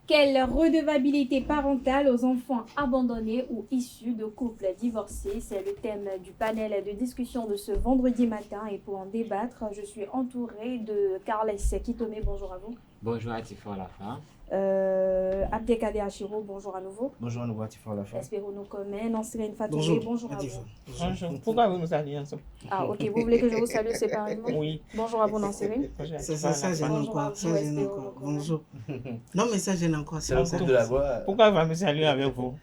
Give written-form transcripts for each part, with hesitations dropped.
Quelle redevabilité parentale aux enfants abandonnés ou issus de couples divorcés? C'est le thème du panel de discussion de ce vendredi matin. Et pour en débattre, je suis entourée de Carles Kitome. Bonjour à vous. Bonjour à Tifo Alafa. Abdelkader Achiro, bonjour à nouveau. Bonjour à nouveau à Tifo Alafa. Espérons nous commun. Nancirine Fatoumé, bonjour à vous. Bonjour. Pourquoi vous nous saluez ensemble? Ah, ok. Vous voulez que je vous salue séparément? Oui. Bonjour à vous, Nancirine. Ça gêne encore. Ça gêne encore. Bonjour. Non, mais ça gêne encore. C'est le groupe de la voix. Pourquoi il va me saluer avec vous?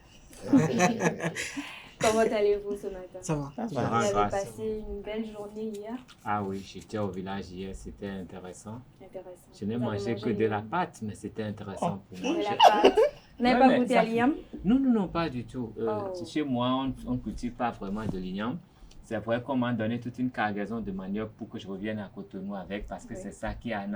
Comment allez-vous ce matin? Ça va. Vous avez passé une belle journée hier? Ah oui, j'étais au village hier, c'était intéressant. Intéressant. Je n'ai mangé que de la pâte, mais c'était intéressant pour moi. De la pâte. Vous n'avez pas goûté à l'igname? Non, pas du tout. Chez moi, on ne cultive pas vraiment de l'igname. C'est vrai qu'on m'a donné toute une cargaison de manioc pour que je revienne à Cotonou avec, parce que c'est ça qui a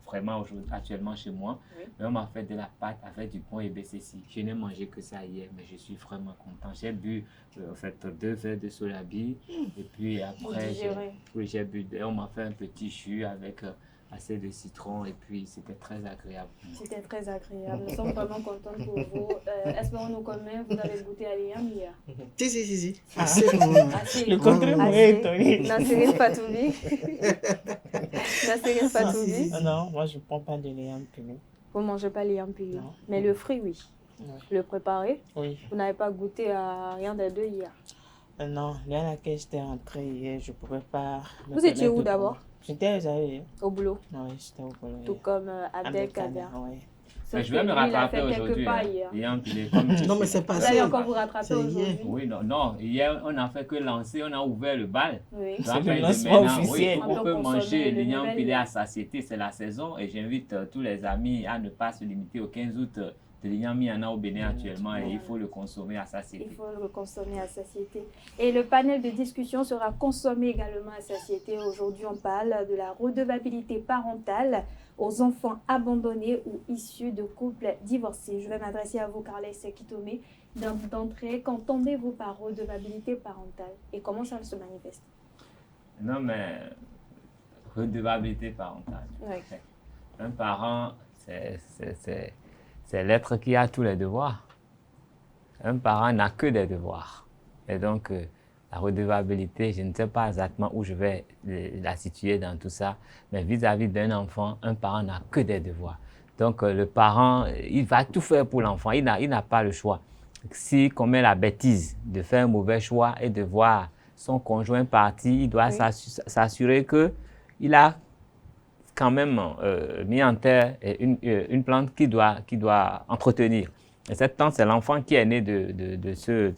vraiment actuellement chez moi. Oui. Mais on m'a fait de la pâte avec du pont et BCC. Je n'ai mangé que ça hier, mais je suis vraiment content. J'ai bu en fait 2 verres de solabi et puis après j'ai bu, on m'a fait un petit jus avec assez de citron et puis c'était très agréable. C'était très agréable. Nous sommes vraiment contents pour vous. Espérons-nous commun, vous avez goûté à l'igname hier? Si. Le contraire est étonné. Nancirine Fatoumé. Nancirine Fatoumé. Non, moi je ne prends pas de l'igname pilé. Vous ne mangez pas l'igname pilé? Mais le fruit, oui. Le préparer? Oui. Vous n'avez pas goûté à rien des deux hier? Non, là à laquelle j'étais rentrée hier, je ne pouvais pas. Vous étiez où d'abord? J'étais au boulot. Oui, j'étais au boulot. Tout comme Abdelkader. Oui. Je vais me rattraper aujourd'hui. Non, mais c'est pas ça. Vous allez encore vous rattraper aujourd'hui? Oui, non. Hier, on n'a fait que lancer, on a ouvert le bal. Oui. C'est le lancement officiel. Oui, on peut manger l'igname pilé à satiété, c'est la saison. Et j'invite tous les amis à ne pas se limiter au 15 août. De l'igname, il y en a au Bénin actuellement et il faut le consommer à satiété. Il faut le consommer à satiété. Et le panel de discussion sera consommé également à satiété. Aujourd'hui, on parle de la redevabilité parentale aux enfants abandonnés ou issus de couples divorcés. Je vais m'adresser à vous, Carles Kitome. D'entrée, qu'entendez-vous par redevabilité parentale et comment ça se manifeste? Non, mais redevabilité parentale. Oui. Un parent, c'est l'être qui a tous les devoirs. Un parent n'a que des devoirs. Et donc, la redevabilité, je ne sais pas exactement où je vais la situer dans tout ça, mais vis-à-vis d'un enfant, un parent n'a que des devoirs. Donc, le parent, il va tout faire pour l'enfant. Il n'a pas le choix. S'il commet la bêtise de faire un mauvais choix et de voir son conjoint partir, il doit s'assurer qu'il a quand même mis en terre une plante qu'il doit entretenir. Et cette plante, c'est l'enfant qui est né de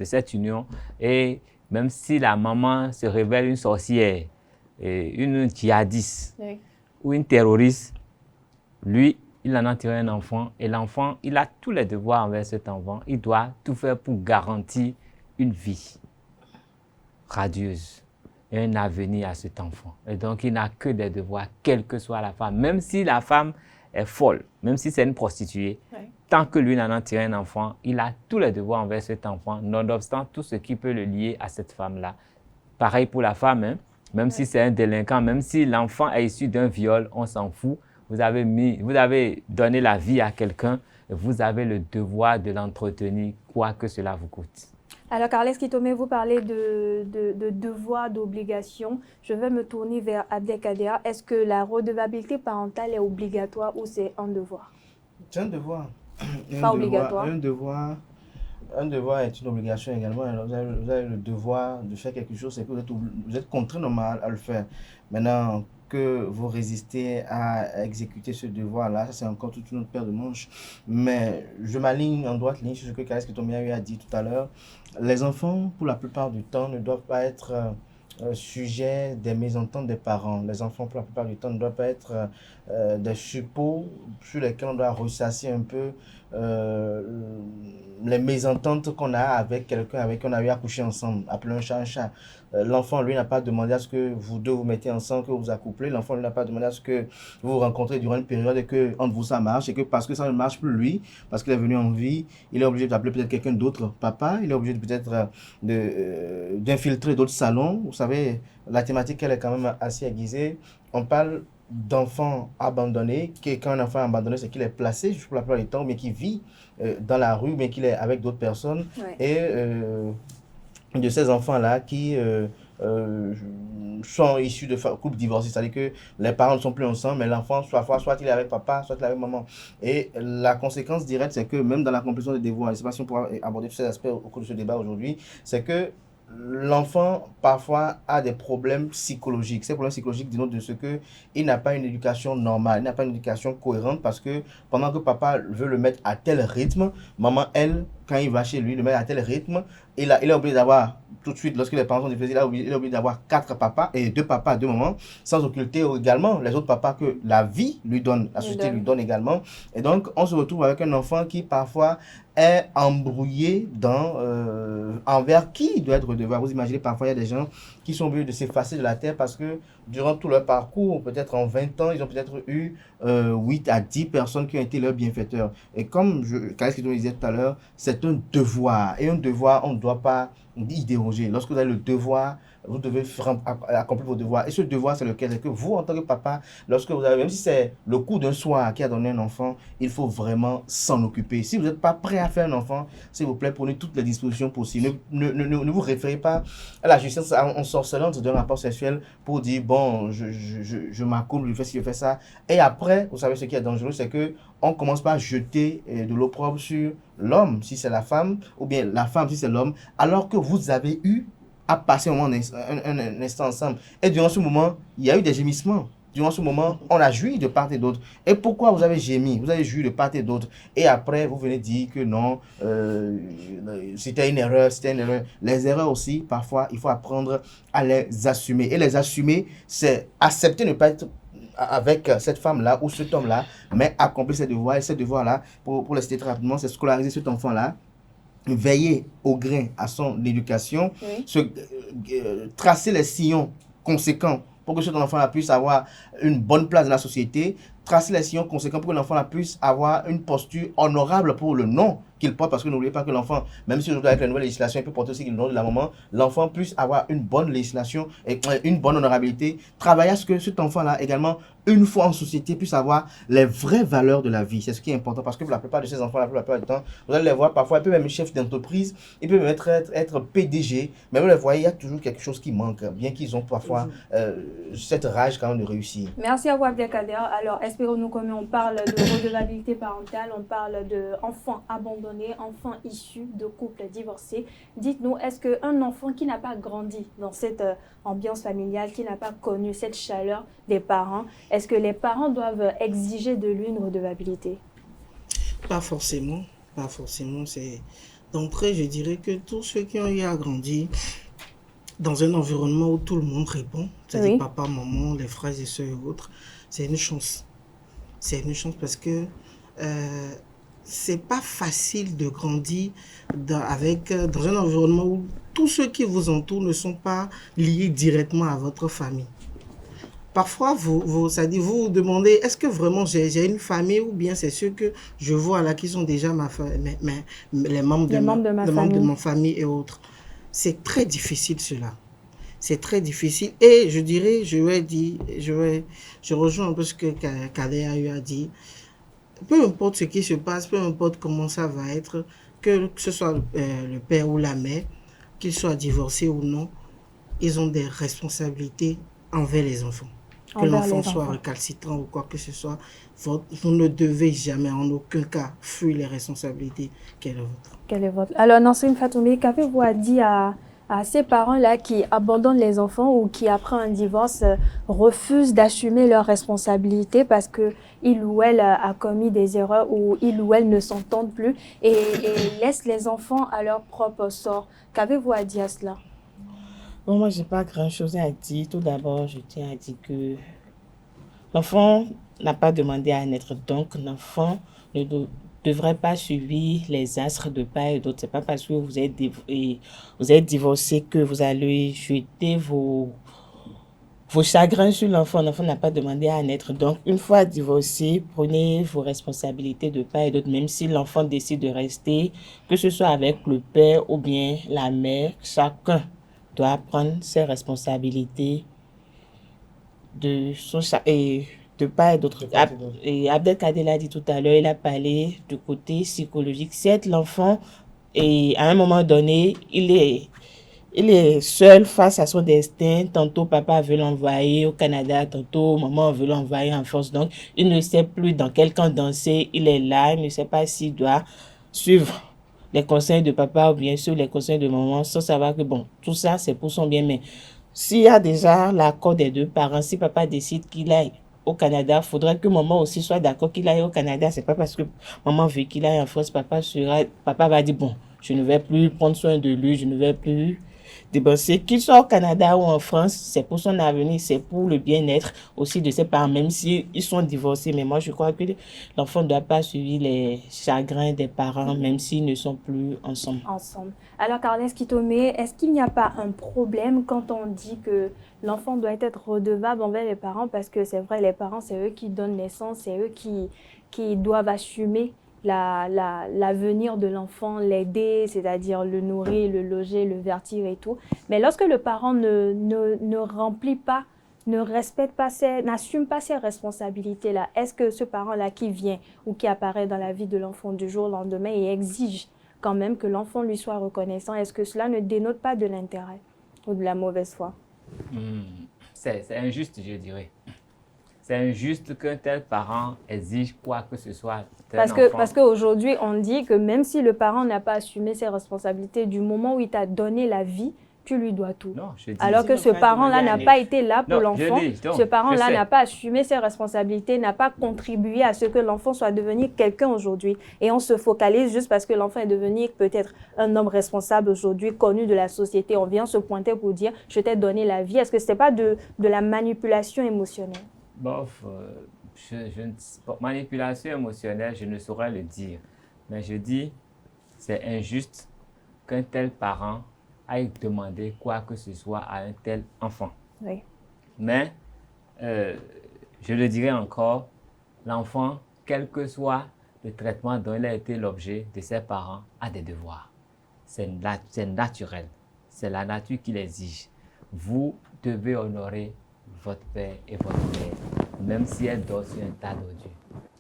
cette union. Et même si la maman se révèle une sorcière, une djihadiste ou une terroriste, lui, il en a tiré un enfant. Et l'enfant, il a tous les devoirs envers cet enfant. Il doit tout faire pour garantir une vie radieuse et un avenir à cet enfant. Et donc, il n'a que des devoirs, quelle que soit la femme. Même si la femme est folle, même si c'est une prostituée, tant que lui n'en a tiré un enfant, il a tous les devoirs envers cet enfant, nonobstant tout ce qui peut le lier à cette femme-là. Pareil pour la femme, hein? Même si c'est un délinquant, même si l'enfant est issu d'un viol, on s'en fout. Vous avez donné la vie à quelqu'un, vous avez le devoir de l'entretenir, quoi que cela vous coûte. Alors, Carles Kitome, vous parlez de devoir, d'obligation. Je vais me tourner vers Abdelkader. Est-ce que la redevabilité parentale est obligatoire ou c'est un devoir? C'est un devoir. Pas obligatoire. Un devoir est une obligation également. Alors, vous avez le devoir de faire quelque chose, c'est que vous êtes contraint normalement à le faire. Maintenant, que vous résistez à exécuter ce devoir-là, ça c'est encore toute une autre paire de manches. Mais je m'aligne en droite ligne sur ce que Carles Kitome a dit tout à l'heure. Les enfants, pour la plupart du temps, ne doivent pas être sujets des mésententes des parents. Les enfants, pour la plupart du temps, ne doivent pas être des suppôts sur lesquels on doit ressasser un peu les mésententes qu'on a avec quelqu'un avec qui on a eu à coucher ensemble. Appelons un chat un chat. L'enfant, lui, n'a pas demandé à ce que vous deux vous mettez ensemble, que vous vous accouplez. L'enfant, lui, n'a pas demandé à ce que vous vous rencontrez durant une période et que entre vous ça marche. Et que parce que ça ne marche plus, lui, parce qu'il est venu en vie, il est obligé d'appeler peut-être quelqu'un d'autre papa. Il est obligé peut-être d'infiltrer d'autres salons. Vous savez, la thématique, elle est quand même assez aiguisée. On parle d'enfants abandonnés, quand un enfant est abandonné, c'est qu'il est placé, pour la plupart du temps, mais qu'il vit dans la rue, mais qu'il est avec d'autres personnes. Ouais. Et de ces enfants-là qui euh, sont issus de couples divorcés, c'est-à-dire que les parents ne sont plus ensemble, mais l'enfant, soit il est avec papa, soit il est avec maman. Et la conséquence directe, c'est que même dans la complétion des devoirs, je ne sais pas si on pourra aborder tous ces aspects au cours de ce débat aujourd'hui, c'est que l'enfant parfois a des problèmes psychologiques. Ces problèmes psychologiques dénotent de ce que il n'a pas une éducation normale, il n'a pas une éducation cohérente parce que pendant que papa veut le mettre à tel rythme, maman, elle, quand il va chez lui, le met à tel rythme, il est obligé d'avoir tout de suite, lorsque les parents sont divorcés, il est obligé d'avoir 4 papas et 2 papas, 2 mamans, sans occulter également les autres papas que la vie lui donne, la société lui donne également. Et donc, on se retrouve avec un enfant qui parfois est embrouillé envers qui il doit être redevable. Vous imaginez, parfois, il y a des gens qui sont obligés de s'effacer de la terre parce que durant tout leur parcours, peut-être en 20 ans, ils ont peut-être eu 8 à 10 personnes qui ont été leurs bienfaiteurs. Et comme Khaled Kidjo disait tout à l'heure, c'est un devoir. Et un devoir, on ne doit pas y déroger. Lorsque vous avez le devoir, vous devez accomplir vos devoirs. Et ce devoir, c'est lequel? C'est que vous, en tant que papa, lorsque vous avez, même si c'est le coup d'un soir qui a donné un enfant, il faut vraiment s'en occuper. Si vous n'êtes pas prêt à faire un enfant, s'il vous plaît, prenez toutes les dispositions possibles. Ne vous référez pas à la justice en sorcelante d'un rapport sexuel pour dire, bon, je m'accouple, je fais ça. Et après, vous savez ce qui est dangereux, c'est que on commence par jeter de l'opprobre sur l'homme, si c'est la femme, ou bien la femme, si c'est l'homme, alors que vous avez eu à passer un instant ensemble. Et durant ce moment, il y a eu des gémissements. Durant ce moment, on a joui de part et d'autre. Et pourquoi vous avez gémi? Vous avez joui de part et d'autre. Et après, vous venez dire que non, c'était une erreur, c'était une erreur. Les erreurs aussi, parfois, il faut apprendre à les assumer. Et les assumer, c'est accepter de ne pas être avec cette femme-là ou cet homme-là, mais accomplir ses devoirs. Et ces devoirs-là, pour les citer très rapidement, c'est scolariser cet enfant-là, veiller au grain à son éducation, tracer les sillons conséquents pour que cet enfant-là puisse avoir une bonne place dans la société, tracer les sillons conséquents pour que l'enfant puisse avoir une posture honorable pour le nom qu'il porte, parce que n'oubliez pas que l'enfant, même si aujourd'hui avec la nouvelle législation, il peut porter aussi le nom de la maman, l'enfant puisse avoir une bonne législation et une bonne honorabilité, travailler à ce que cet enfant-là également, une fois en société, puisse avoir les vraies valeurs de la vie. C'est ce qui est important, parce que pour la plupart de ces enfants, la plupart du temps, vous allez les voir, parfois, ils peuvent même être chef d'entreprise, ils peuvent même être PDG, mais vous les voyez, il y a toujours quelque chose qui manque, bien qu'ils ont parfois cette rage quand même de réussir. Merci à vous, Abdelkader. Alors, espérons-nous, comme on parle de redevabilité parentale, on parle d'enfants abandonnés, enfants issus de couples divorcés. Dites-nous, est-ce qu'un enfant qui n'a pas grandi dans cette ambiance familiale, qui n'a pas connu cette chaleur des parents, est-ce que les parents doivent exiger de lui une redevabilité? Pas forcément, pas forcément. D'entrée, je dirais que tous ceux qui ont eu à grandir dans un environnement où tout le monde répond, c'est-à-dire papa, maman, les frères et sœurs et autres, c'est une chance. C'est une chance parce que c'est pas facile de grandir dans un environnement où tous ceux qui vous entourent ne sont pas liés directement à votre famille. Parfois, vous vous demandez, est-ce que vraiment j'ai une famille ou bien c'est ceux que je vois là qui sont déjà les membres de ma famille et autres. C'est très difficile cela. C'est très difficile. Et je dirais, je rejoins un peu ce que Kader a eu à dire. Peu importe ce qui se passe, peu importe comment ça va être, que ce soit le père ou la mère, qu'ils soient divorcés ou non, ils ont des responsabilités envers les enfants. Que l'enfant soit récalcitrant ou quoi que ce soit, vous ne devez jamais, en aucun cas, fuir les responsabilités qu'elle est votre. Alors, Nansrine Fatoumé, qu'avez-vous à dire à ces parents-là qui abandonnent les enfants ou qui, après un divorce, refusent d'assumer leurs responsabilités parce qu'il ou elle a commis des erreurs ou il ou elle ne s'entendent plus et laissent les enfants à leur propre sort? Qu'avez-vous à dire à cela? Bon, moi, je n'ai pas grand-chose à dire. Tout d'abord, je tiens à dire que l'enfant n'a pas demandé à naître, donc l'enfant ne devrait pas subir les astres de part et d'autre. Ce n'est pas parce que vous êtes divorcé que vous allez jeter vos chagrins sur l'enfant. L'enfant n'a pas demandé à naître. Donc, une fois divorcé, prenez vos responsabilités de part et d'autre, même si l'enfant décide de rester, que ce soit avec le père ou bien la mère, chacun doit prendre ses responsabilités et de part et d'autre. De part et d'autre. Et Abdelkader l'a dit tout à l'heure, il a parlé du côté psychologique. Certes, l'enfant, et à un moment donné, il est seul face à son destin. Tantôt, papa veut l'envoyer au Canada, tantôt, maman veut l'envoyer en France. Donc, il ne sait plus dans quel camp danser. Il est là, il ne sait pas s'il doit suivre les conseils de papa ou bien sûr les conseils de maman, sans savoir que, bon, tout ça, c'est pour son bien. Mais s'il y a déjà l'accord des deux parents, si papa décide qu'il aille au Canada, il faudrait que maman aussi soit d'accord qu'il aille au Canada. C'est pas parce que maman veut qu'il aille en France, papa va dire, bon, je ne vais plus prendre soin de lui, je ne vais plus dépenser. Qu'il soit au Canada ou en France, c'est pour son avenir, c'est pour le bien-être aussi de ses parents, même s'ils sont divorcés. Mais moi, je crois que l'enfant ne doit pas suivre les chagrins des parents, même s'ils ne sont plus ensemble. Alors, Carles Kitomé, est-ce qu'il n'y a pas un problème quand on dit que l'enfant doit être redevable envers les parents? Parce que c'est vrai, les parents, c'est eux qui donnent naissance, c'est eux qui doivent assumer l'avenir de l'enfant, l'aider, c'est-à-dire le nourrir, le loger, le vertir et tout. Mais lorsque le parent ne remplit pas, ne respecte pas, n'assume pas ses responsabilités-là, est-ce que ce parent-là qui vient ou qui apparaît dans la vie de l'enfant du jour au lendemain et exige quand même que l'enfant lui soit reconnaissant, est-ce que cela ne dénote pas de l'intérêt ou de la mauvaise foi? C'est injuste, je dirais. C'est injuste qu'un tel parent exige quoi que ce soit d'un enfant. Parce qu'aujourd'hui, on dit que même si le parent n'a pas assumé ses responsabilités, du moment où il t'a donné la vie, tu lui dois tout. Non, je dis, alors que ce parent-là n'a pas été là pour l'enfant, ce parent-là n'a pas assumé ses responsabilités, n'a pas contribué à ce que l'enfant soit devenu quelqu'un aujourd'hui. Et on se focalise juste parce que l'enfant est devenu peut-être un homme responsable aujourd'hui, connu de la société. On vient se pointer pour dire « je t'ai donné la vie ». Est-ce que ce n'est pas de la manipulation émotionnelle? Bof, manipulation émotionnelle, je ne saurais le dire. Mais je dis, c'est injuste qu'un tel parent aille demander quoi que ce soit à un tel enfant. Oui. Mais, je le dirais encore, l'enfant, quel que soit le traitement dont il a été l'objet de ses parents, a des devoirs. C'est naturel. C'est la nature qui l'exige. Vous devez honorer votre père et votre mère, même si elle dort sur un tas d'ordures.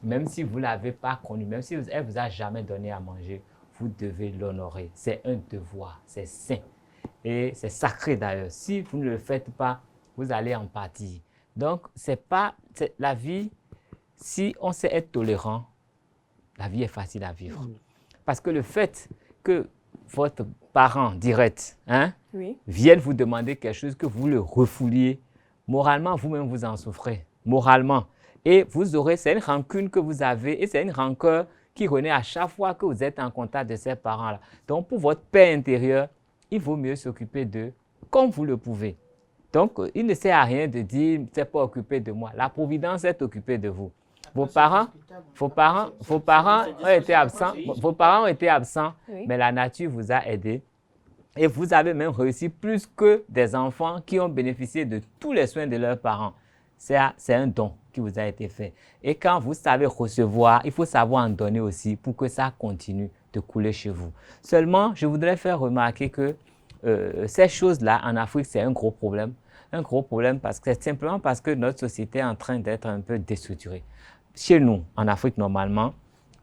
Même si vous ne l'avez pas connue, même si elle ne vous a jamais donné à manger, vous devez l'honorer. C'est un devoir, c'est saint. Et c'est sacré d'ailleurs. Si vous ne le faites pas, vous allez en pâtir. Donc, la vie, si on sait être tolérant, la vie est facile à vivre. Parce que le fait que votre parent direct vienne vous demander quelque chose, que vous le refouliez, moralement, vous-même, vous en souffrez. Moralement. Et vous aurez, c'est une rancune que vous avez et c'est une rancœur qui renaît à chaque fois que vous êtes en contact de ces parents-là. Donc, pour votre paix intérieure, il vaut mieux s'occuper d'eux comme vous le pouvez. Donc, il ne sert à rien de dire « c'est pas occupé de moi ». La providence est occupée de vous. Vos parents ont été absents, oui. Mais la nature vous a aidé. Et vous avez même réussi plus que des enfants qui ont bénéficié de tous les soins de leurs parents. C'est un don qui vous a été fait. Et quand vous savez recevoir, il faut savoir en donner aussi pour que ça continue de couler chez vous. Seulement, je voudrais faire remarquer que ces choses-là, en Afrique, c'est un gros problème. Un gros problème c'est simplement parce que notre société est en train d'être un peu déstructurée. Chez nous, en Afrique, normalement,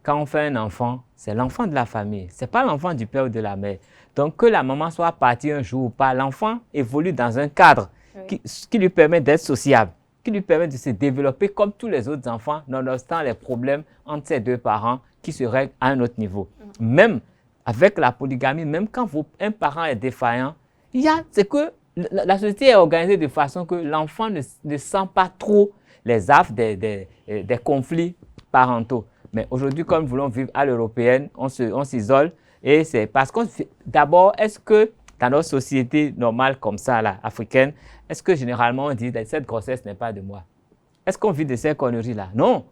quand on fait un enfant, c'est l'enfant de la famille. Ce n'est pas l'enfant du père ou de la mère. Donc, que la maman soit partie un jour ou pas, l'enfant évolue dans un cadre qui lui permet d'être sociable, qui lui permet de se développer comme tous les autres enfants, nonobstant les problèmes entre ces deux parents qui se règlent à un autre niveau. Même avec la polygamie, même quand un parent est défaillant, c'est que la société est organisée de façon que l'enfant ne sent pas trop les affres des conflits parentaux. Mais aujourd'hui, comme nous voulons vivre à l'européenne, on s'isole. Et c'est parce que, d'abord, est-ce que dans notre société normale comme ça, là, africaine, est-ce que généralement on dit que cette grossesse n'est pas de moi? Est-ce qu'on vit de ces conneries-là? Non.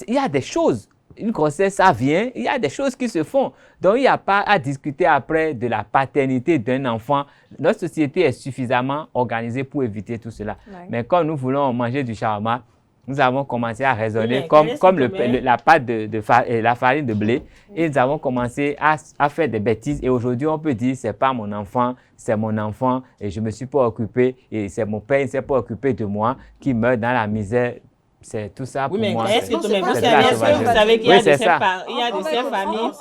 Il y a des choses. Une grossesse, ça vient, il y a des choses qui se font. Donc, il n'y a pas à discuter après de la paternité d'un enfant. Notre société est suffisamment organisée pour éviter tout cela. Ouais. Mais quand nous voulons manger du shawarma, nous avons commencé à raisonner comme la pâte la farine de blé. Et nous avons commencé à faire des bêtises. Et aujourd'hui, on peut dire, c'est pas mon enfant, c'est mon enfant. Et je ne me suis pas occupé. Et c'est mon père, il ne s'est pas occupé de moi, qui meurt dans la misère. C'est tout ça pour Oui, mais moi. est-ce que Non, vous c'est pas savez, ça. est-ce que vous savez qu'il y a Oui, de c'est ces ça. il y a de ces familles.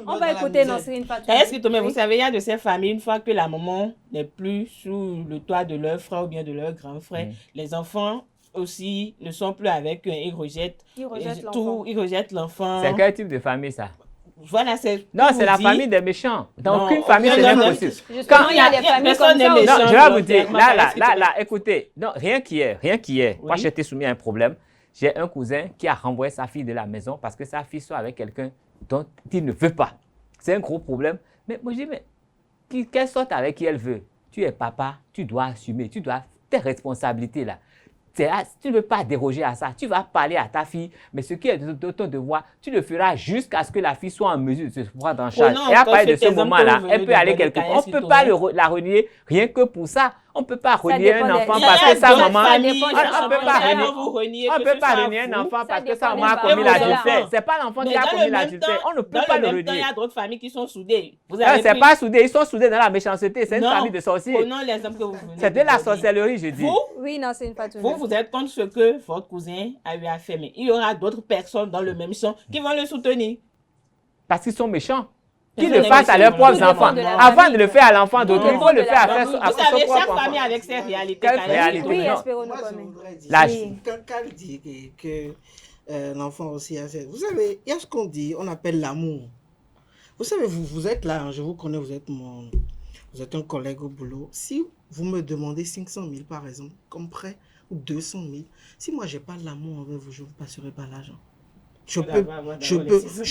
On va écouter Nasrine Fatou. Est-ce que Thomas, vous savez, il y a de ces familles, une fois que la maman n'est plus sous le toit de leur frère ou bien de leur grand frère, les enfants aussi ne sont plus avec eux, ils rejettent l'enfant. tout, ils rejettent l'enfant. C'est quel type de famille ça? Voilà, c'est. Non, pour c'est la vous dire- famille des méchants. Dans Non, aucune famille, non, c'est non, non, impossible. Justement, il y a des familles personne comme n'est ça. méchant. Non, je vais vous dire, volontairement, là, écoutez, non, rien qui est. Moi, Oui. j'ai été soumis à un problème. J'ai un cousin qui a renvoyé sa fille de la maison parce que sa fille soit avec quelqu'un dont il ne veut pas. C'est un gros problème. Mais moi, je dis, mais qu'elle sorte avec qui elle veut. Tu es papa, tu dois assumer, tu dois tes responsabilités là. Tu ne veux pas déroger à ça. Tu vas parler à ta fille, mais ce qui est de ton devoir, tu le feras jusqu'à ce que la fille soit en mesure de se prendre en charge. Prenons Et à encore partir de cet ce exemple moment-là, que vous venez elle peut de aller donner, quelque part. On Kaya ne peut pas Sitoé. la renier rien que pour ça. On ne peut pas renier dépend un des- enfant il y a parce que sa d'autres maman... familles, On ne peut pas renier. vous renier On que ne peut ce pas soit renier un vous. enfant parce que dépend sa des maman a parents. commis Et vos l'adultère. enfants. Ce n'est pas l'enfant Mais qui a dans commis le même l'adultère. temps, On ne peut dans pas le le même temps, il y renier. a d'autres familles qui sont soudées. Vous Non, avez c'est pris- pas soudé. Ils sont soudés dans la méchanceté. C'est une Non. famille de sorciers. Prenons l'exemple que vous venez C'est de la donner. sorcellerie, je dis. Vous, Oui, Nasrine Fatou. vous êtes contre ce que votre cousin a eu à faire, mais il y aura d'autres personnes dans le même champ qui vont le soutenir. Parce qu'ils sont méchants. Qu'ils Personne le n'est fassent à méchant, leurs non. propres Tout dépend enfants. de la Avant famille. de le faire à l'enfant d'autrui, il dépend faut de le la faire à famille. Vous son savez, propre chaque enfant. famille avec ses réalités. Quelle Kaya réalité? Sitoé. Oui, Non. espérons-nous Moi, quand je même. voudrais dire, Là, Oui. quand elle dit que l'enfant aussi a cette... Vous savez, il y a ce qu'on dit, on appelle l'amour. Vous savez, vous êtes là, je vous connais, vous êtes un collègue au boulot. Si vous me demandez 500 000 par exemple, comme prêt, ou 200 000, si moi, je n'ai pas l'amour envers vous, je ne vous passerai pas l'argent. Je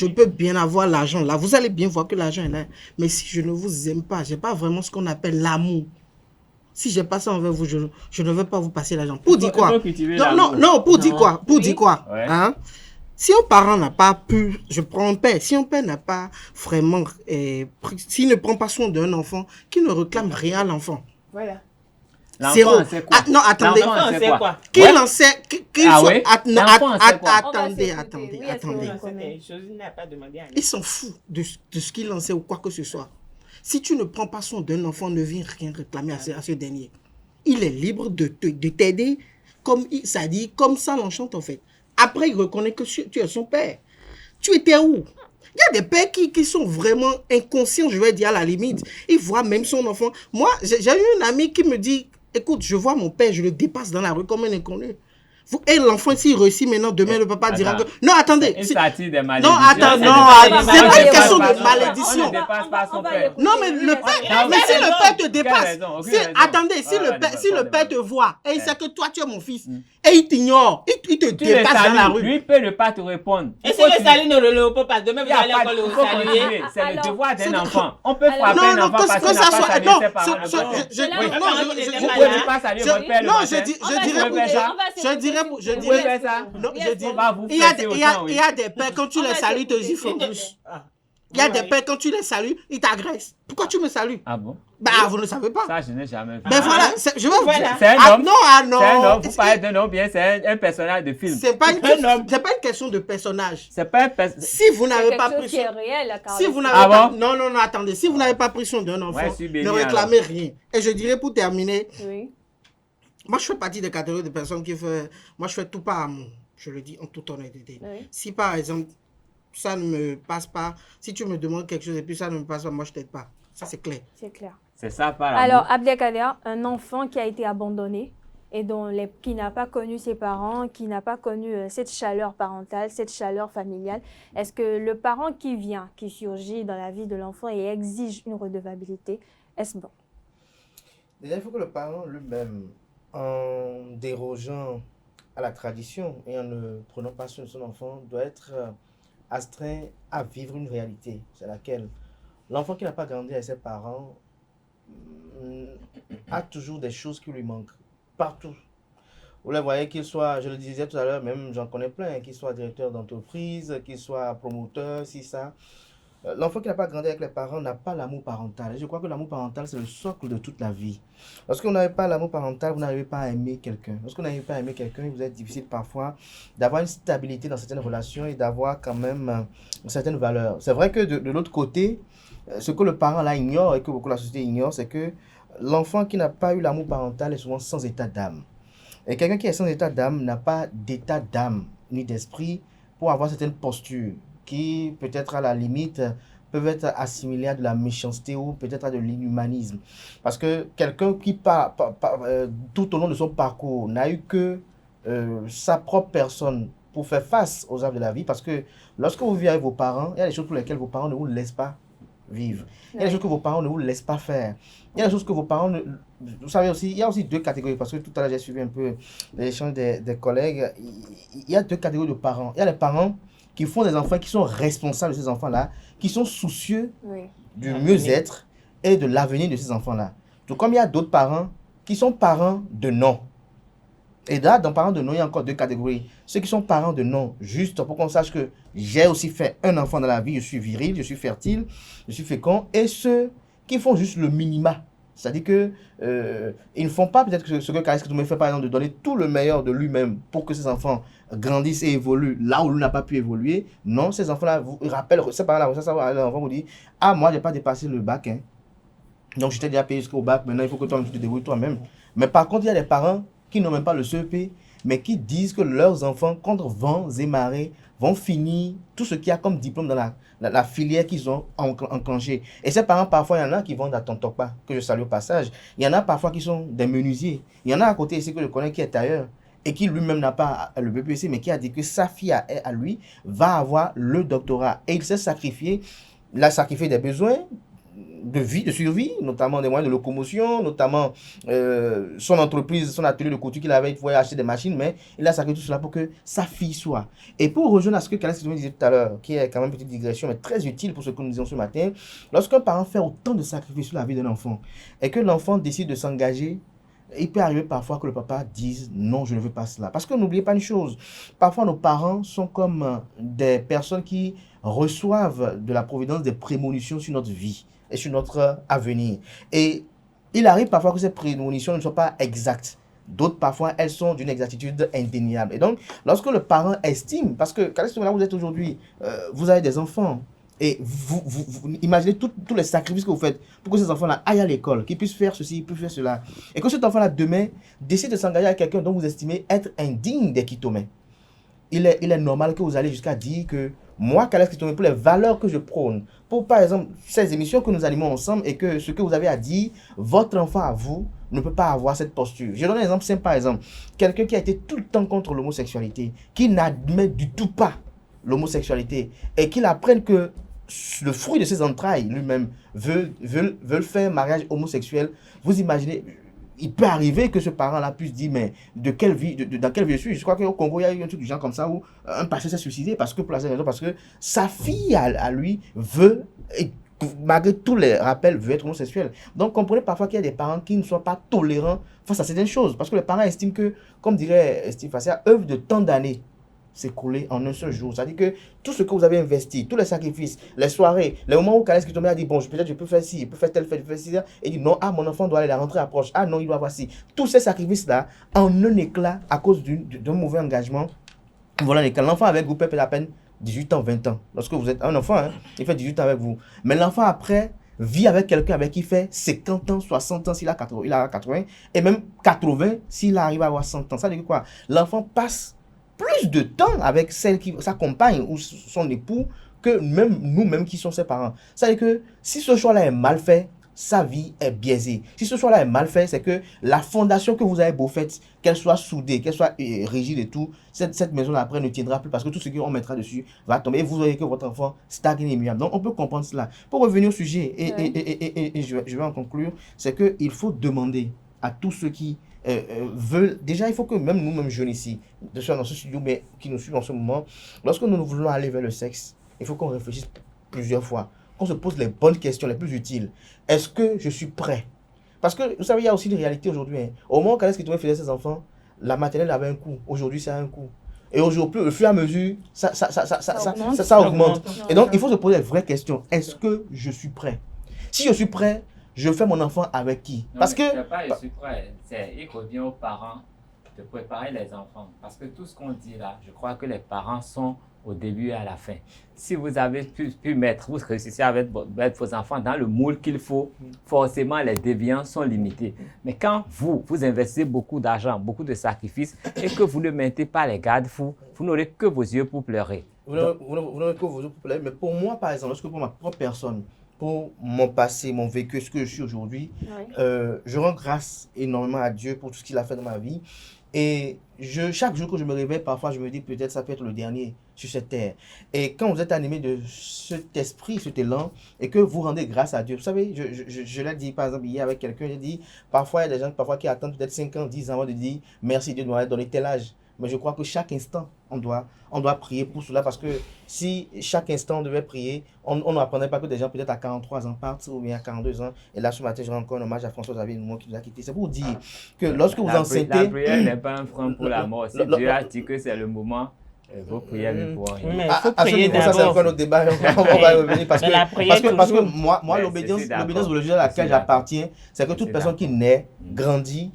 peux bien avoir l'argent là. Vous allez bien voir que l'argent est là. Mais si je ne vous aime pas, je n'ai pas vraiment ce qu'on appelle l'amour. Si je n'ai pas ça envers vous, je ne veux pas vous passer l'argent. Pour dire quoi? Non, pour dire quoi? Pour dire quoi? Ouais. Hein? Si un parent n'a pas pu, je prends un père, si un père n'a pas vraiment, s'il ne prend pas soin d'un enfant, qu'il ne réclame rien à l'enfant. Voilà. Zéro. L'enfant, c'est quoi? Ah, non, attendez. L'enfant, L'enfant, c'est c'est quoi? quoi? Qu'il Ouais. en sait, qu'il Ah soit... oui? non, L'enfant, c'est quoi? attendez, On va s'écouter. Oui, attendez. Je n'ai pas demandé à Il s'en fout de ce qu'il en sait ou quoi que ce soit. Si tu ne prends pas soin d'un enfant, ne viens rien réclamer à ce dernier. Il est libre de t'aider, comme ça dit, comme ça l'enchante en fait. Après, il reconnaît que tu es son père. Tu étais où? Il y a des pères qui sont vraiment inconscients, je vais dire à la limite. Ils voient même son enfant. Moi, j'ai eu une amie qui me dit, écoute, je vois mon père, je le dépasse dans la rue comme un inconnu. Et l'enfant, s'il réussit maintenant, demain, le papa dira que... Non, attendez. Une partie des Non, malédictions. attends, non, c'est pas une question de malédiction. On ne dépasse pas son père. Non, mais le père, mais si le père te dépasse, attendez, si le père te voit et il sait que toi, tu es mon fils, et il t'ignore, il te Tu le dépasse dans la salues. rue. Lui peut ne pas te répondre. Et si le salut ne le peut pas, demain Il vous y a allez pas encore de- le il faut saluer. continuer. C'est le Alors, devoir d'un c'est- enfant. On peut frapper Non, un non, enfant parce qu'il que n'a ça pas soit... salué Non, ses parents le matin. Là, Vous ne pouvez pas saluer votre père le non, matin. je dirais Vous pouvez faire ça. je Vous pouvez dirais, faire ça. non, je dis, On va vous il y a fêter des- autant, il oui. y a des pères, quand tu les salues, ils te giflent en plus. Il y a des pères, quand tu les salues, ils t'agressent. Pourquoi tu me salues? Ah bon? Bah, vous ne savez pas. Ça, je n'ai jamais vu. Ben voilà, je vais vous Voilà. dire. C'est un Ah homme. non, ah non. C'est un homme. Vous parlez d'un homme, bien, c'est un personnage de film. C'est pas une question de personnage. C'est pas un personnage. Si vous C'est n'avez pas quelque pris chose qui est soin, réel, Carlos. si vous n'avez Ah pas, bon? non, attendez, si vous n'avez pas pris soin d'un enfant, Ouais, je suis béni, ne réclamez rien. Et je dirais pour terminer, Oui. moi je fais partie des catégories de personnes qui font, moi je fais tout par amour, je le dis en toute honnêteté. Oui. Si par exemple ça ne me passe pas, si tu me demandes quelque chose et puis ça ne me passe pas, moi je t'aide pas. Ça c'est clair. C'est clair. C'est ça par Alors, amour. Abdelkader, un enfant qui a été abandonné et qui n'a pas connu ses parents, qui n'a pas connu cette chaleur parentale, cette chaleur familiale, est-ce que le parent qui vient, qui surgit dans la vie de l'enfant et exige une redevabilité, est-ce bon? Déjà, il faut que le parent lui-même, en dérogeant à la tradition et en ne prenant pas soin de son enfant, doit être astreint à vivre une réalité. C'est laquelle l'enfant qui n'a pas grandi avec ses parents a toujours des choses qui lui manquent. Partout. Vous les voyez, qu'il soit, je le disais tout à l'heure, même j'en connais plein, qu'il soit directeur d'entreprise, qu'il soit promoteur, si ça. L'enfant qui n'a pas grandi avec les parents n'a pas l'amour parental. Et je crois que l'amour parental, c'est le socle de toute la vie. Lorsque n'avez pas l'amour parental, vous n'arrivez pas à aimer quelqu'un. Lorsque vous n'arrivez pas à aimer quelqu'un, il vous est difficile parfois d'avoir une stabilité dans certaines relations et d'avoir quand même une certaine valeur. C'est vrai que de l'autre côté, ce que le parent là ignore et que beaucoup de la société ignore, c'est que l'enfant qui n'a pas eu l'amour parental est souvent sans état d'âme. Et quelqu'un qui est sans état d'âme n'a pas d'état d'âme ni d'esprit pour avoir certaines postures qui, peut-être à la limite, peuvent être assimilées à de la méchanceté ou peut-être à de l'inhumanisme. Parce que quelqu'un qui, tout au long de son parcours, n'a eu que sa propre personne pour faire face aux âmes de la vie, parce que lorsque vous vivez avec vos parents, il y a des choses pour lesquelles vos parents ne vous laissent pas vivre. Il y a des choses que vos parents ne vous laissent pas faire. Il y a des choses que vos parents... Vous savez aussi, il y a aussi deux catégories, parce que tout à l'heure j'ai suivi un peu l'échange des collègues. Il y a deux catégories de parents. Il y a les parents qui font des enfants, qui sont responsables de ces enfants-là, qui sont soucieux du mieux-être et de l'avenir de ces enfants-là. Tout comme il y a d'autres parents qui sont parents de nom. Et là, dans parents de nom, il y a encore deux catégories. Ceux qui sont parents de nom, juste pour qu'on sache que j'ai aussi fait un enfant dans la vie, je suis viril, je suis fertile, je suis fécond. Et ceux qui font juste le minima. C'est-à-dire que ils ne font pas peut-être ce que Caris Kitoumé fait, par exemple, de donner tout le meilleur de lui-même pour que ces enfants grandissent et évoluent là où lui n'a pas pu évoluer. Non, ces enfants-là vous rappellent, ces parents-là, l'enfant vous dit, ah, moi, je n'ai pas dépassé le bac, hein. Donc, je t'ai déjà payé jusqu'au bac, maintenant, il faut que toi-même tu te débrouilles toi-même. Mais par contre, il y a des parents qui n'ont même pas le CEP, mais qui disent que leurs enfants, contre vents et marées, vont finir tout ce qu'il y a comme diplôme dans la filière qu'ils ont enclenchée. Et ces parents, parfois, il y en a qui vendent à Tontokpa, que je salue au passage. Il y en a parfois qui sont des menuisiers. Il y en a à côté ici que je connais qui est tailleur et qui lui-même n'a pas le BPC, mais qui a dit que sa fille à lui va avoir le doctorat. Et il s'est sacrifié, il a sacrifié des besoins de vie, de survie, notamment des moyens de locomotion, notamment son entreprise, son atelier de couture qu'il avait, il pouvait acheter des machines, mais il a sacrifié tout cela pour que sa fille soit. Et pour rejoindre à ce que Caris Kitoumé disait tout à l'heure, qui est quand même une petite digression, mais très utile pour ce que nous disons ce matin, lorsqu'un parent fait autant de sacrifices sur la vie d'un enfant, et que l'enfant décide de s'engager, il peut arriver parfois que le papa dise « Non, je ne veux pas cela ». Parce que n'oubliez pas une chose, parfois nos parents sont comme des personnes qui reçoivent de la providence des prémonitions sur notre vie et sur notre avenir. Et il arrive parfois que ces prémonitions ne soient pas exactes. D'autres, parfois, elles sont d'une exactitude indéniable. Et donc, lorsque le parent estime, parce que quand là vous êtes aujourd'hui, vous avez des enfants, et vous imaginez tous les sacrifices que vous faites pour que ces enfants-là aillent à l'école, qu'ils puissent faire ceci, qu'ils puissent faire cela. Et que cet enfant-là, demain, décide de s'engager avec quelqu'un dont vous estimez être indigne des Kitoumé. Il est normal que vous allez jusqu'à dire que moi, Caris Kitoumé, pour les valeurs que je prône, pour par exemple ces émissions que nous animons ensemble et que ce que vous avez à dire, votre enfant à vous ne peut pas avoir cette posture. Je donne un exemple simple, par exemple, quelqu'un qui a été tout le temps contre l'homosexualité, qui n'admet du tout pas l'homosexualité et qu'il apprenne que le fruit de ses entrailles lui-même veulent faire un mariage homosexuel. Vous imaginez, il peut arriver que ce parent-là puisse dire, mais dans quelle vie je suis? Je crois qu'au Congo, il y a eu un truc du genre comme ça où un pasteur s'est suicidé parce que, pour la raison, parce que sa fille à lui veut, et malgré tous les rappels, veut être homosexuel. Donc, comprenez parfois qu'il y a des parents qui ne sont pas tolérants face à certaines choses. Parce que les parents estiment que, comme dirait Steve Fassia, œuvre de tant d'années s'écouler en un seul jour. C'est-à-dire que tout ce que vous avez investi, tous les sacrifices, les soirées, les moments où Caris Kitoumé a dit, bon, peut-être je peux faire ci, je peux faire tel fait, je peux faire ci, et dit, non, ah, mon enfant doit aller, la rentrée approche, ah non, il doit avoir ci. Tous ces sacrifices-là, en un éclat, à cause d'un mauvais engagement, voilà, quand l'enfant avec vous peut à peine 18 ans, 20 ans. Lorsque vous êtes un enfant, hein, il fait 18 ans avec vous. Mais l'enfant après vit avec quelqu'un avec qui il fait 50 ans, 60 ans s'il a 80, et même 80 s'il arrive à avoir 100 ans. Ça veut dire quoi? L'enfant passe plus de temps avec sa compagne ou son époux que même nous-mêmes qui sommes ses parents. Ça veut dire que si ce choix-là est mal fait, sa vie est biaisée. Si ce choix-là est mal fait, c'est que la fondation que vous avez beau faite, qu'elle soit soudée, qu'elle soit rigide et tout, cette maison-là après ne tiendra plus parce que tout ce qu'on mettra dessus va tomber et vous aurez que votre enfant stagne et immuable. Donc on peut comprendre cela. Pour revenir au sujet, et je vais en conclure, c'est qu'il faut demander à tous ceux qui veulent, déjà il faut que même nous-mêmes jeunes ici, dans ce studio, mais qui nous suivent en ce moment, lorsque nous voulons aller vers le sexe, il faut qu'on réfléchisse plusieurs fois, qu'on se pose les bonnes questions, les plus utiles. Est-ce que je suis prêt? Parce que vous savez, il y a aussi une réalité aujourd'hui. Hein. Au moment où Caris Kitoumé faisait ses enfants, la maternelle avait un coût. Aujourd'hui, ça a un coût. Et aujourd'hui, au fur et à mesure, ça augmente. Et donc, il faut se poser les vraies questions. Est-ce que je suis prêt? Si je suis prêt, je fais mon enfant avec qui? Non, parce que... C'est pas je suis prêt. Il revient aux parents de préparer les enfants. Parce que tout ce qu'on dit là, je crois que les parents sont au début et à la fin. Si vous avez pu mettre, vous réussissez à mettre vos enfants dans le moule qu'il faut, forcément les déviances sont limitées. Mais quand vous investissez beaucoup d'argent, beaucoup de sacrifices et que vous ne mettez pas les garde-fous, vous n'aurez que vos yeux pour pleurer. Vous n'aurez que vos yeux pour pleurer. Mais pour moi, par exemple, lorsque pour ma propre personne, pour mon passé, mon vécu, ce que je suis aujourd'hui, je rends grâce énormément à Dieu pour tout ce qu'il a fait dans ma vie. Et chaque jour que je me réveille, parfois je me dis peut-être ça peut être le dernier sur cette terre. Et quand vous êtes animé de cet esprit, cet élan, et que vous rendez grâce à Dieu, vous savez, je l'ai dit par exemple hier avec quelqu'un, j'ai dit, parfois il y a des gens qui attendent peut-être 5 ans, 10 ans avant de dire merci Dieu de m'avoir donné tel âge. Mais je crois que chaque instant, on doit prier pour cela, parce que si chaque instant on devait prier, on n'apprendrait pas que des gens peut-être à 43 ans partent ou bien à 42 ans. Et là ce matin, je rends encore un hommage à François Xavier Noumon qui nous a quittés. C'est pour dire que lorsque vous enceintez... La prière n'est pas un frein pour la mort. Si Dieu a dit que c'est le moment, vos prières ne pourront rien. Mais il faut prier d'abord. Ça c'est encore notre débat, on va revenir parce que moi l'obédience religieuse à laquelle j'appartiens, c'est que toute personne qui naît, grandit,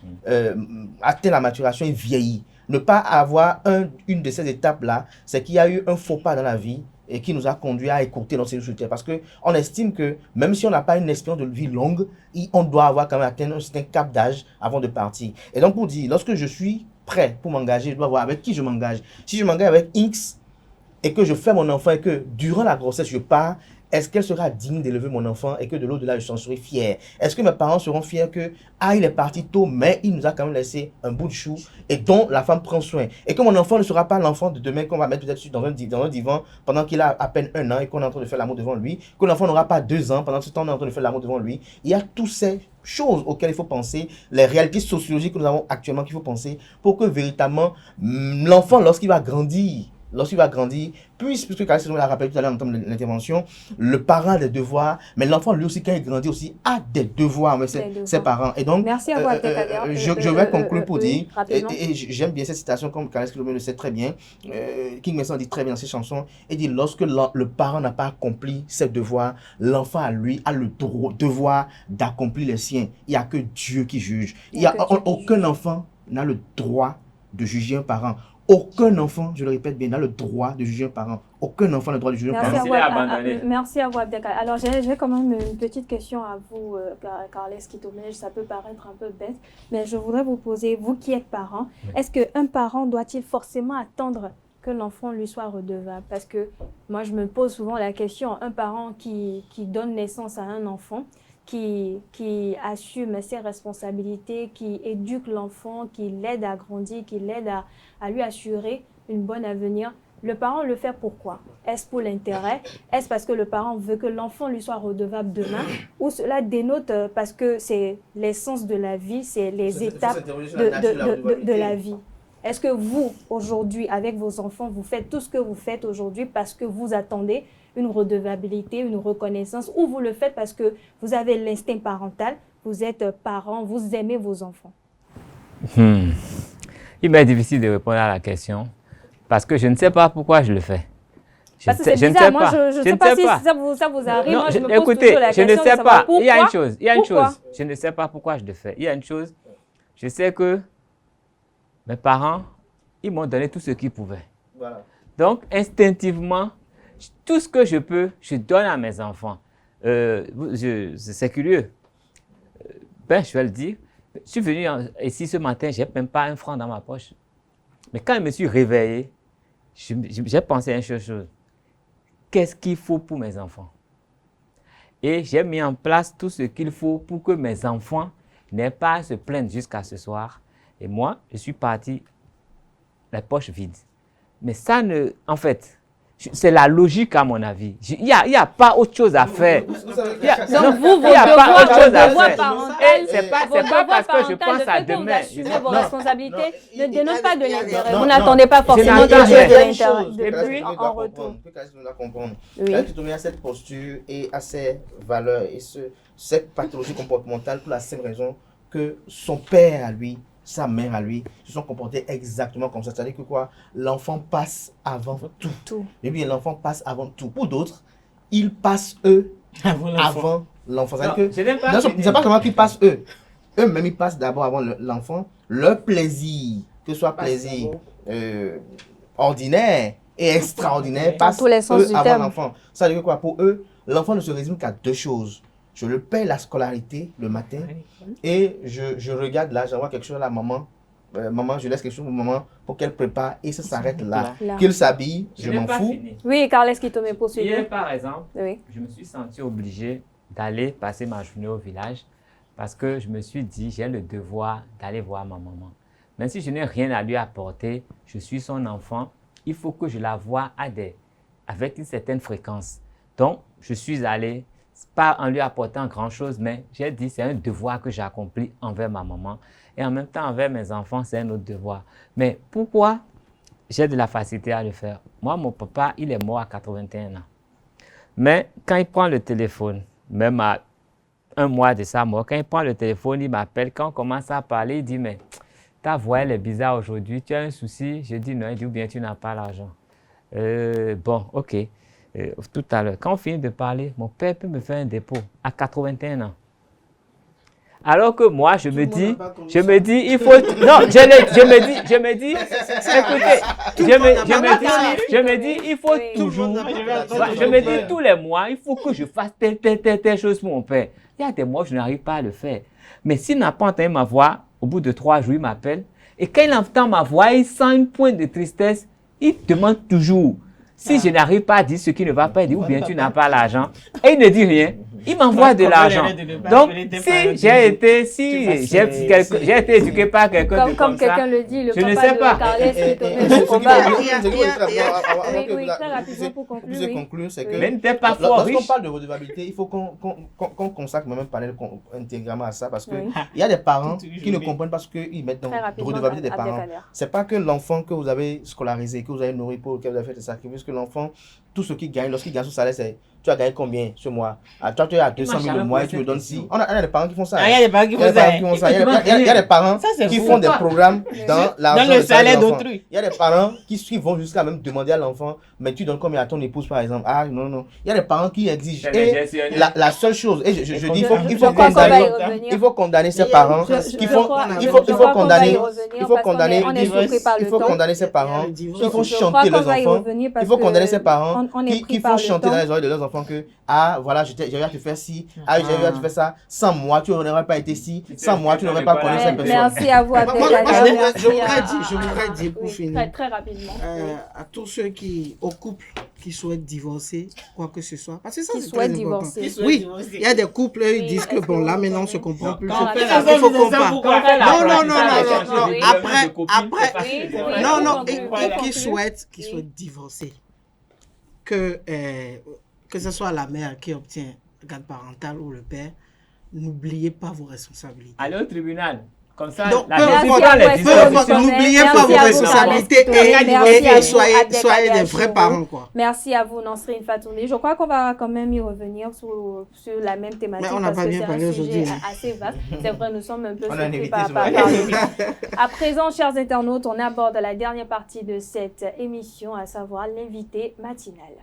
atteint la maturation et vieillit. Ne pas avoir une de ces étapes-là, c'est qu'il y a eu un faux pas dans la vie et qui nous a conduit à écourter notre séjour sur terre. Parce qu'on estime que même si on n'a pas une espérance de vie longue, on doit avoir quand même atteint un certain cap d'âge avant de partir. Et donc pour dire, lorsque je suis prêt pour m'engager, je dois voir avec qui je m'engage. Si je m'engage avec X et que je fais mon enfant et que durant la grossesse je pars, est-ce qu'elle sera digne d'élever mon enfant et que de l'au-delà, je s'en serai fier? Est-ce que mes parents seront fiers que, il est parti tôt, mais il nous a quand même laissé un bout de chou et dont la femme prend soin? Et que mon enfant ne sera pas l'enfant de demain qu'on va mettre peut-être dans un divan pendant qu'il a à peine 1 an et qu'on est en train de faire l'amour devant lui. Que l'enfant n'aura pas 2 ans pendant ce temps on est en train de faire l'amour devant lui. Il y a toutes ces choses auxquelles il faut penser, les réalités sociologiques que nous avons actuellement qu'il faut penser pour que véritablement l'enfant, lorsqu'il va grandir, puisque Carles l'a rappelé tout à l'heure en termes de l'intervention, le parent a des devoirs, mais l'enfant lui aussi, quand il grandit aussi, a des devoirs, mais ses parents. Et donc, merci à vous, je vais conclure pour dire, et j'aime bien cette citation, comme Carles le sait très bien, King Mason dit très bien dans ses chansons, il dit, lorsque le parent n'a pas accompli ses devoirs, l'enfant, lui, a le devoir d'accomplir les siens. Il n'y a que Dieu qui juge. Aucun enfant n'a le droit de juger un parent. Aucun enfant, je le répète bien, n'a le droit de juger un parent. Aucun enfant n'a le droit de juger un parent. Merci à vous, Abdelkader. Alors, j'ai quand même une petite question à vous, Carles Kitomège. Ça peut paraître un peu bête, mais je voudrais vous poser, vous qui êtes parent, est-ce qu'un parent doit-il forcément attendre que l'enfant lui soit redevable? Parce que moi, je me pose souvent la question, un parent qui donne naissance à un enfant, qui assume ses responsabilités, qui éduque l'enfant, qui l'aide à grandir, qui l'aide à lui assurer une bonne avenir. Le parent le fait pourquoi? Est-ce pour l'intérêt? Est-ce parce que le parent veut que l'enfant lui soit redevable demain? Ou cela dénote parce que c'est l'essence de la vie, c'est les étapes de la vie? Est-ce que vous, aujourd'hui, avec vos enfants, vous faites tout ce que vous faites aujourd'hui parce que vous attendez une redevabilité, une reconnaissance, ou vous le faites parce que vous avez l'instinct parental, vous êtes parent, vous aimez vos enfants? Il m'est difficile de répondre à la question parce que je ne sais pas pourquoi je le fais. Parce que c'est bizarre, moi je ne sais pas si ça vous arrive, non, moi je me pose toujours la question. Je ne sais pas, pourquoi, il y a une chose, je ne sais pas pourquoi je le fais. Il y a une chose, je sais que mes parents, ils m'ont donné tout ce qu'ils pouvaient. Voilà. Donc, instinctivement, tout ce que je peux, je donne à mes enfants. C'est curieux. Je vais le dire. Je suis venu ici ce matin, je n'ai même pas un franc dans ma poche. Mais quand je me suis réveillé, j'ai pensé à une chose. Qu'est-ce qu'il faut pour mes enfants? Et j'ai mis en place tout ce qu'il faut pour que mes enfants n'aient pas à se plaindre jusqu'à ce soir. Et moi, je suis parti les poches vides. Mais ça en fait, c'est la logique à mon avis. Il n'y a pas autre chose à faire. Donc vous, vos devoirs parentaux, c'est pas parce que je pense à demain. Vous assumez vos responsabilités, ne dénotent pas de l'intérêt. Vous n'attendez pas forcément que Dieu ait de l'intérêt. Et puis, en retour. Elle a cette posture et à ces valeurs et cette pathologie comportementale pour la simple raison que son père à lui, sa mère à lui, se sont comportés exactement comme ça. C'est-à-dire que quoi? L'enfant passe avant tout. Et bien l'enfant passe avant tout. Pour d'autres, ils passent eux avant l'enfant. C'est pas seulement qu'ils passent eux. Eux-mêmes, ils passent d'abord avant l'enfant. Leur plaisir que ce soit plaisir ordinaire et extraordinaire, passe tous les sens eux du avant terme. l'enfant. Ça veut dire quoi? Pour eux, l'enfant ne se résume qu'à 2 choses. Je le paye la scolarité le matin et je regarde là, j'envoie quelque chose à la maman. Maman, je laisse quelque chose pour maman pour qu'elle prépare et ça s'arrête là. Qu'il s'habille, je m'en fous. Oui, Carles qui te met poursuivi. Hier, par exemple, Oui. je me suis senti obligé d'aller passer ma journée au village parce que je me suis dit, j'ai le devoir d'aller voir ma maman. Même si je n'ai rien à lui apporter, je suis son enfant, il faut que je la voie avec une certaine fréquence. Donc, je suis allé, pas en lui apportant grand-chose, mais j'ai dit, c'est un devoir que j'ai accompli envers ma maman. Et en même temps, envers mes enfants, c'est un autre devoir. Mais pourquoi j'ai de la facilité à le faire? Moi, mon papa, il est mort à 81 ans. Mais quand il prend le téléphone, même à 1 mois de sa mort, quand il prend le téléphone, il m'appelle. Quand on commence à parler, il dit, mais ta voix, elle est bizarre aujourd'hui. Tu as un souci? Je dis, non. Il dit, ou bien tu n'as pas l'argent. Bon, ok. Tout à l'heure, quand on finit de parler, mon père peut me faire un dépôt à 81 ans. Alors que moi, je me dis, il faut... Non, je me dis, écoutez, je me dis, il faut toujours... Je me dis, tous les mois, il faut que je fasse telle chose pour mon père. Il y a des mois, je n'arrive pas à le faire. Mais s'il n'a pas entendu ma voix, au bout de 3 jours, il m'appelle. Et quand il entend ma voix, il sent une pointe de tristesse. Il demande toujours. Si je n'arrive pas à dire ce qui ne va pas, il dit, ou bien tu n'as pas l'argent. Et il ne dit rien. Il m'envoie de l'argent. Donc, si j'ai été éduqué par quelqu'un de comme quelqu'un le dit, le je ne papa sais de pas. Carles qui te met au combat. Oui, très rapidement pour conclure. C'est que mais n'était pas fort lorsqu'on riche. parle de redevabilité, il faut qu'on consacre même un panel intégralement à ça parce que il y a des parents qui ne comprennent pas ce qu'ils mettent dans la redevabilité des parents. C'est pas que l'enfant que vous avez scolarisé, que vous avez nourri, pour lequel vous avez fait des sacrifices, que l'enfant, tout ce qu'il gagne, lorsqu'il gagne son salaire, c'est tu as gagné combien ce mois? Toi, tu es à 200 000 le mois et tu me donnes 6. On a des parents qui font ça. Il y a des parents qui font ça. Il y a des parents qui font des programmes dans le salaire d'autrui. Il y a des parents qui vont jusqu'à même demander à l'enfant, mais tu donnes combien à ton épouse par exemple? Ah non, non. Il y a des parents qui exigent. Et la seule chose, et je dis, il faut condamner ces parents qui font, il faut condamner ces parents qui font chanter leurs enfants. Il faut condamner ces parents qui font chanter dans les oreilles de leurs enfants que, ah voilà, j'ai eu à te faire ci, ah j'ai eu à te faire ça, sans moi tu n'aurais pas été ci, sans moi tu n'aurais pas connu cette personne. Merci à vous, je voudrais dire pour finir, très rapidement, à tous ceux au couple qui souhaitent divorcer, quoi que ce soit, parce que ça qui c'est souhaitent très important. divorcer. Oui, il y a des couples, ils disent que bon là maintenant on se comprend plus. Il faut qu'on parle. Après, qui souhaitent divorcer, que ce soit la mère qui obtient la garde parentale ou le père, n'oubliez pas vos responsabilités. Allez au tribunal. Comme ça, n'oubliez pas vos responsabilités et soyez des vrais parents, quoi. Merci à vous, Nansrine Fatoumi. Je crois qu'on va quand même y revenir sur la même thématique parce que c'est un sujet assez vaste. C'est vrai, nous sommes un peu surpris par À présent, chers internautes, on aborde la dernière partie de cette émission, à savoir l'invité matinal.